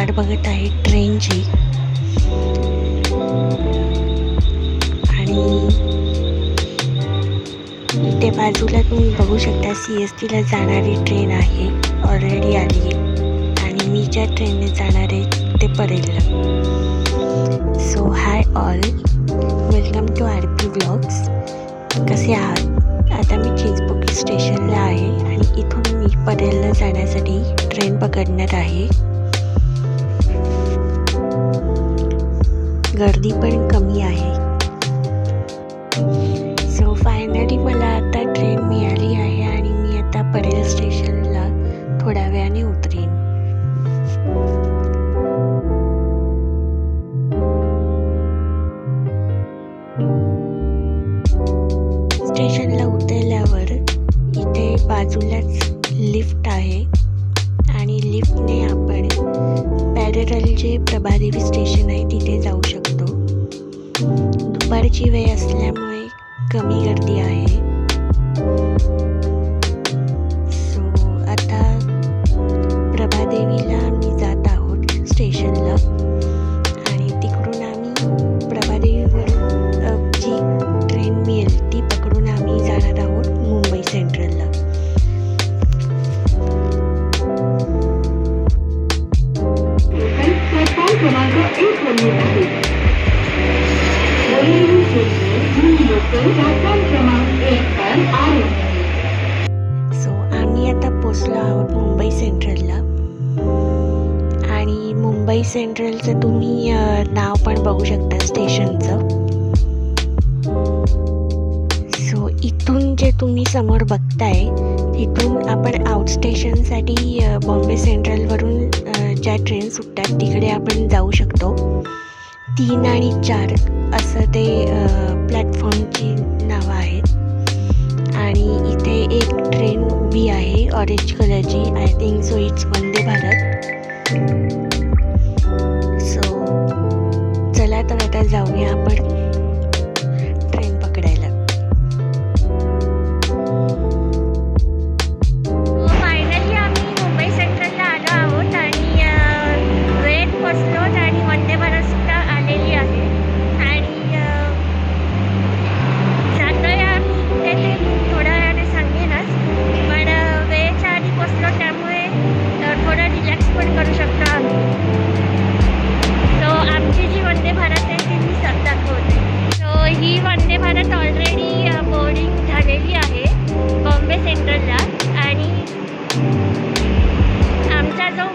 वाट बघत आहे ट्रेनची. आणि इथे बाजूला तुम्ही बघू शकता CSTला जाणारी ट्रेन आहे, ऑलरेडी आली आहे. आणि मी ज्या ट्रेनने जाणार आहे ते परेलला. So hi all, welcome to RP vlogs. कसे आहात? आता मी चिंचपोकळी स्टेशनला आहे आणि इथून मी परेलला जाण्यासाठी ट्रेन पकडणार आहे. गर्दी पण कमी आहे. सो फायनली मला आता ट्रेन मिळाली आहे आणि मी आता परेल स्टेशनला थोड्या वेळाने उतरेन. स्टेशनला उतरल्यावर इथे बाजूलाच लिफ्ट आहे आणि लिफ्टने आपण पॅरल जे प्रभादेवी स्टेशन आहे तिथे जाऊ शकतो. दुपारची वेळ असल्यामुळे कमी गर्दी आहे. सो आता प्रभादेवीला आम्ही जात आहोत स्टेशनला आणि तिकडून आम्ही प्रभादेवीवरून जी ट्रेन मिळेल ती पकडून आम्ही जाणार आहोत मुंबई सेंट्रलला. सो आम्ही आता पोचलो आहोत मुंबई सेंट्रलला आणि मुंबई सेंट्रलचं तुम्ही नाव पण बघू शकता स्टेशनचं. सो इथून जे तुम्ही समोर बघताय तिथून आपण आउट स्टेशनसाठी बॉम्बे सेंट्रलवरून ज्या ट्रेन सुटतात तिकडे आपण जाऊ शकतो. 3 आणि 4 असं ते प्लॅटफॉर्मची नावं आहेत. आणि इथे एक ट्रेन उभी आहे ऑरेंज कलरची. I think so it's Vande Bharat. So चला तर आता जाऊया आपण ट्रेन पकडायला. फायनली आम्ही मुंबई सेंट्रलला आलो आहोत आणि वेळेत पोचलो आणि वंदे भारत सुद्धा आलेली आहे. आणि जातोय आम्ही कुठे ते थोड्या वेळाने सांगेनच, पण वेळेच्या आधी पोचलो त्यामुळे थोडं रिलॅक्स पण करू शकतो आम्ही. सो आमची जी वंदे भारत आहे ती मी सब दाखवते. सो ही वंदे भारत ऑलरेडी बोर्डिंग झालेली आहे बॉम्बे सेंट्रलला आणि आमचा जो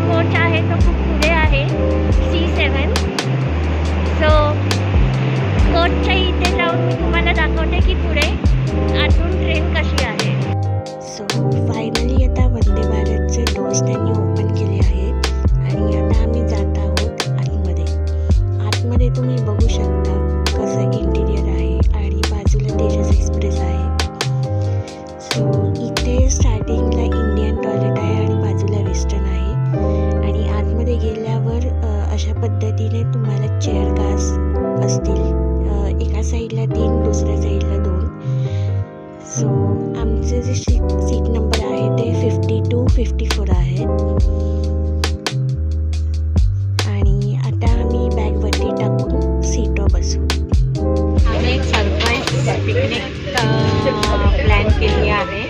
कोच आहे तो खूप पुढे आहे C7. सो कोचच्या इथे जाऊन मी तुम्हाला दाखवते की पुढे आतून ट्रेन कशी आहे. सो फायनली आता वंदे भारतचे डोर्स त्यांनी ओपन केले आहेत आणि आता आम्ही जात आहोत आतमध्ये. आतमध्ये तुम्ही बघू शकता कसं इंटिरियर आहे आणि बाजूला तेजस एक्सप्रेस आहे. सो इथे स्टार्टिंगला इंडियन टॉयलेट आहे आणि बाजूला वेस्टर्न आहे. आणि आतमध्ये गेल्यावर अशा पद्धतीने तुम्हाला चेअर कार्स असतील. एका साईडला 3, दुसऱ्या साईडला 2. सो आमचे जे सीट नंबर आहे ते 52, 54 आहेत. आणि आता आम्ही बॅगवरती टाकून सीटवर बसू. आम्ही एक सरप्राईज पिकनिक प्लॅन केली आहे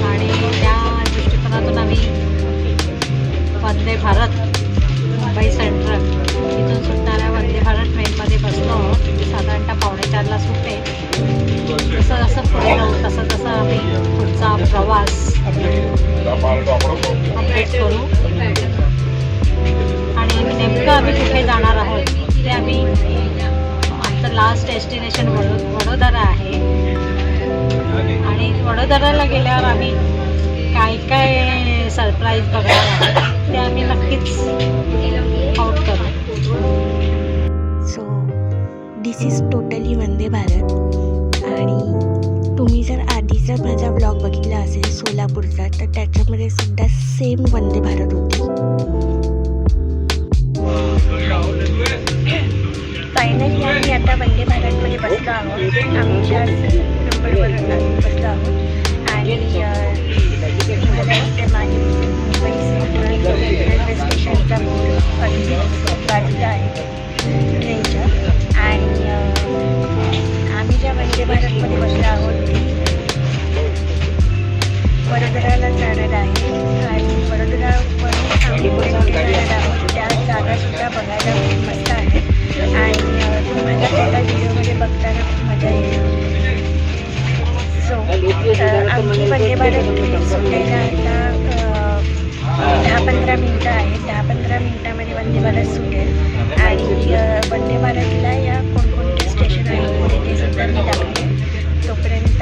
आणि त्या दृष्टिकोनातून आम्ही वंदे भारत मुंबई सेंट्रल इथून सुटणाऱ्या वंदे भारत ट्रेनमध्ये बसलो. साधारणतः 3:45ला सुटते. जसं जसं पुढे जाऊ तसं तसं आम्ही पुढचा प्रवास अपडेट करू. आणि नेमकं आम्ही कुठे जाणार आहोत ते आम्ही आमचं लास्ट डेस्टिनेशन वडोदरा आहे. आणि वडोदराला गेल्यावर आम्ही काय काय सरप्राईज बघणार आहोत ते आम्ही नक्कीच आउट करू. So this is totally Vande Bharat. आणि तुम्ही जर आधीचा माझा ब्लॉग बघितला असेल सोलापूरचा तर त्याच्यामध्ये सुद्धा सेम वंदे भारत होती. फायनली आम्ही आता वंदे भारतमध्ये बसलो आहोत. आमच्या नंबरवर बसलो आहोत आणि मला इथे माझी मुंबई सेंट्रल रेल्वे स्टेशनचा बोर्ड अगदी बाजूला आहे ट्रेनच्या. आणि आम्ही ज्या वंदे भारतमध्ये बसलो आहोत ती वडोदराला जाणार आहे. आणि वडोदरावरून आम्ही पुढे जाणार आहोत. त्या जागासुद्धा बघायला खूप मस्त आहे आणि तुम्हाला त्याला व्हिडिओमध्ये बघताना खूप मजा येईल. सो आमची वंदे भारत ट्रेन सुटायला आता 10-15 मिनटं आहेत. 10-15 मिनटामध्ये वंदे भारत सुटेल. आणि वंदे भारतला या कोणकोणते स्टेशन आहेत पुढे ते सुद्धा मी दाखवते. तोपर्यंत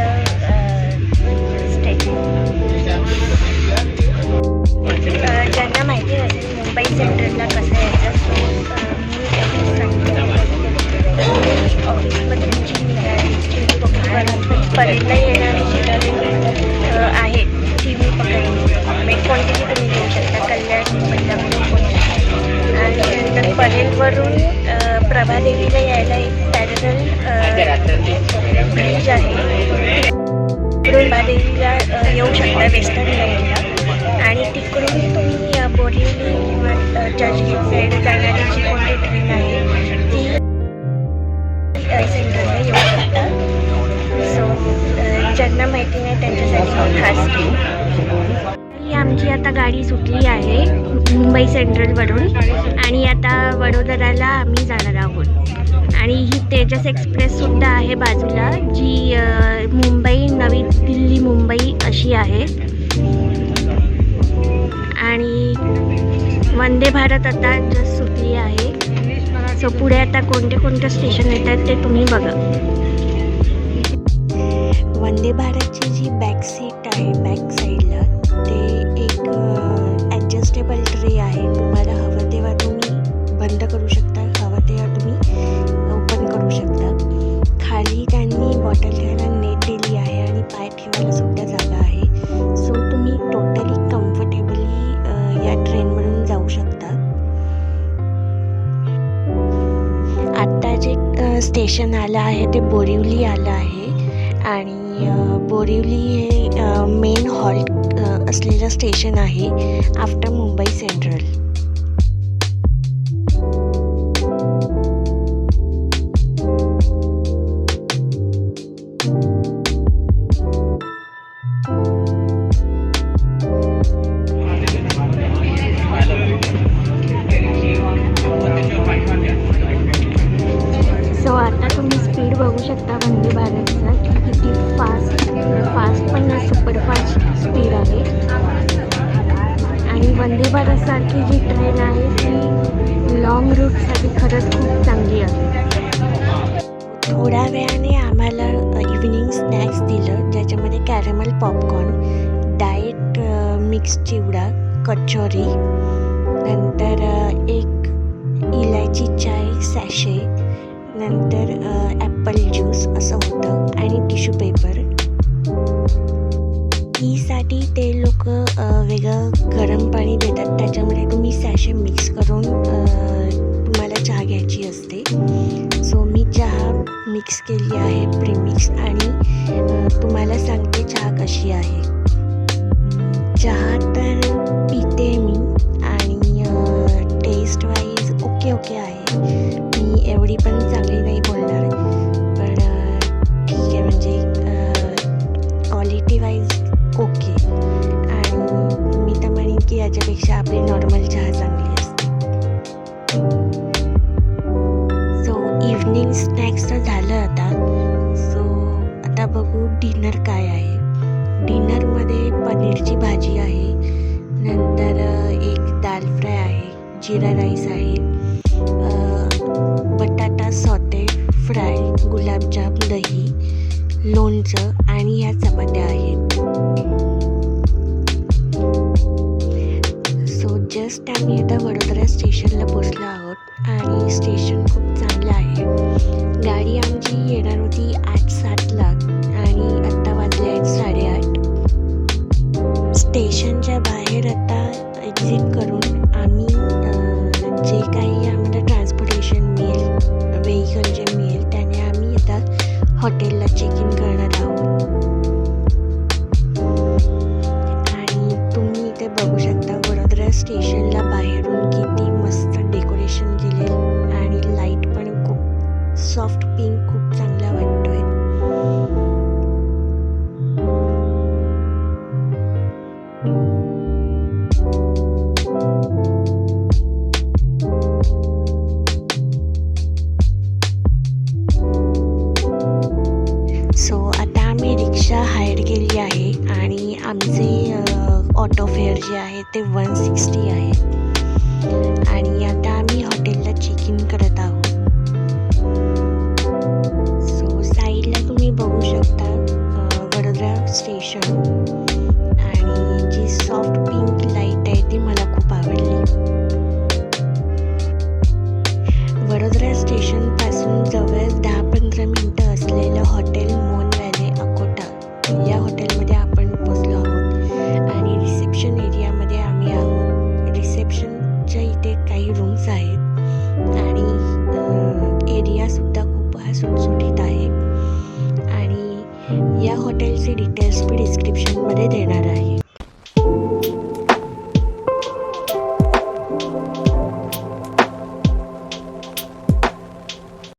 ज्यांना माहिती असेल मुंबई सेंट्रलला कसं यायचं, सो मी एवढंच सांगते. ऑफिसमध्ये परेडला येणारी जी गाडी आहे ती मी पकडली. कोणतीही तुम्ही घेऊ शकता, कल्याण मुंबईला. आणि नंतर परेलवरून प्रभादेवीला यायला एक पॅरल ब्रिज आहे. प्रभादेवीला येऊ शकता वेस्टर्न लाईनला. आणि तिकडून तुम्ही बोरिवली किंवा चर्चगेट साईड जाणारी जी कोणती ट्रेन आहे ती सेंट्रलला येऊ शकता. सो ज्यांना माहिती नाही त्यांच्यासाठी खास ही आमची आता गाडी सुटली आहे मुंबई सेंट्रलवरून. आणि आता वडोदराला आम्ही जाणार आहोत. आणि ही तेजस एक्सप्रेससुद्धा आहे बाजूला, जी मुंबई नवी दिल्ली मुंबई अशी आहे. आणि वंदे भारत आता जस्ट सुटली आहे. सो पुढे आता कोणते कोणते स्टेशन येतात ते तुम्ही बघा. वंदे भारतची जी बॅक सीट आहे बॅक साईडला ते एक ॲडजस्टेबल ट्रे आहे. तुम्हाला हवं तेव्हा तुम्ही बंद करू शकता, हवं तेव्हा तुम्ही ओपन करू शकता. खाली त्यांनी बॉटल ठेवायला नेट दिली आहे आणि पाय ठेवायला सुद्धा जागा आहे. सो तुम्ही टोटली कम्फर्टेबली या ट्रेनमधून जाऊ शकता. आत्ता जे स्टेशन आलं आहे ते बोरिवली आलं आहे. आणि बोरिवली हे मेन हॉल्ट असलेलं स्टेशन आहे आफ्टर मुंबई सेंट्रल. सो आता तुम्ही स्पीड बघू शकता वंदे भारतचा की किती फास्ट पण ना सुपरफास्ट स्पीड आहे. आणि वंदे भारतसारखी जी ट्रेन आहे ती लॉंग रूटसाठी खरंच खूप चांगली आहे. थोड्या वेळाने आम्हाला इव्हिनिंग स्नॅक्स दिलं, ज्याच्यामध्ये कॅरेमल पॉपकॉर्न, डाएट मिक्स चिवडा, कचोरी, नंतर एक इलायची चाय सॅशे, नंतर ॲपल ज्यूस असं होतं आणि टिश्यू पेपर. टीसाठी ते लोक वेगळं गरम पाणी देतात, त्याच्यामध्ये तुम्ही सॅशे मिक्स करून तुम्हाला चहा घ्यायची असते. सो मी चहा मिक्स केली आहे प्रीमिक्स. आणि तुम्हाला सांगते चहा कशी आहे. चहा तर पिते मी आणि टेस्ट वाईज ओके आहे. मी एवढी पण चांगली नाही बोलणार, पण ठीक आहे, म्हणजे क्वालिटी वाईज ओके. आणि मी तर म्हणेन की याच्यापेक्षा आपली नॉर्मल चहा चांगली असते. सो इव्हनिंग स्नॅक्स तर झालं आता. सो आता बघू डिनर काय आहे. डिनरमध्ये पनीरची भाजी आहे, नंतर एक दाल फ्राय आहे, जिरा राईस आहे, बटाटा सॉटे फ्राय, गुलाबजाम, दही, लोणचं आणि ह्या चपात्या आहेत. सो जस्ट आम्ही आता वडोदरा स्टेशनला पोचलो आहोत. आणि स्टेशन खूप चांगलं आहे. गाडी आमची येणार होती 8:07ला आणि आत्ता वाजले आहेत 8:30. स्टेशनच्या बाहेर आता एक्झिट करून आम्ही जे काही आम्हाला ट्रान्सपोर्टेशन मिळेल, व्हेइकल जे मिळेल, त्याने आम्ही आता हॉटेलला चेक इन करणार आहोत. आणि तुम्ही इथे बघू शकता सॉफ्ट पिंक खूप चांगला वाटतोय. सो आता आम्ही रिक्षा हायर केली आहे आणि आमचे ऑटो फेअर जे आहे ते 160 आहे आणि आता आम्ही हॉटेलला चेक इन करत आहोत. सो साईडला तुम्ही बघू शकता वडोदरा स्टेशन आणि जी सॉफ्ट पिंक लाईट आहे ती मला खूप आवडली. वडोदरा स्टेशनपासून जवळ 10-15 मिनटं असलेलं हॉटेल मोन व्हॅली अकोटा या हॉटेलमध्ये आपण पोचलो आहोत आणि रिसेप्शन एरियामध्ये आम्ही आहोत. रिसेप्शनच्या इथे काही रूम्स आहेत आणि एरियासुद्धा खूप सुटसुटीत आहे आणि या हॉटेलचे डिटेल्स मी डिस्क्रिप्शनमध्ये देणार आहे.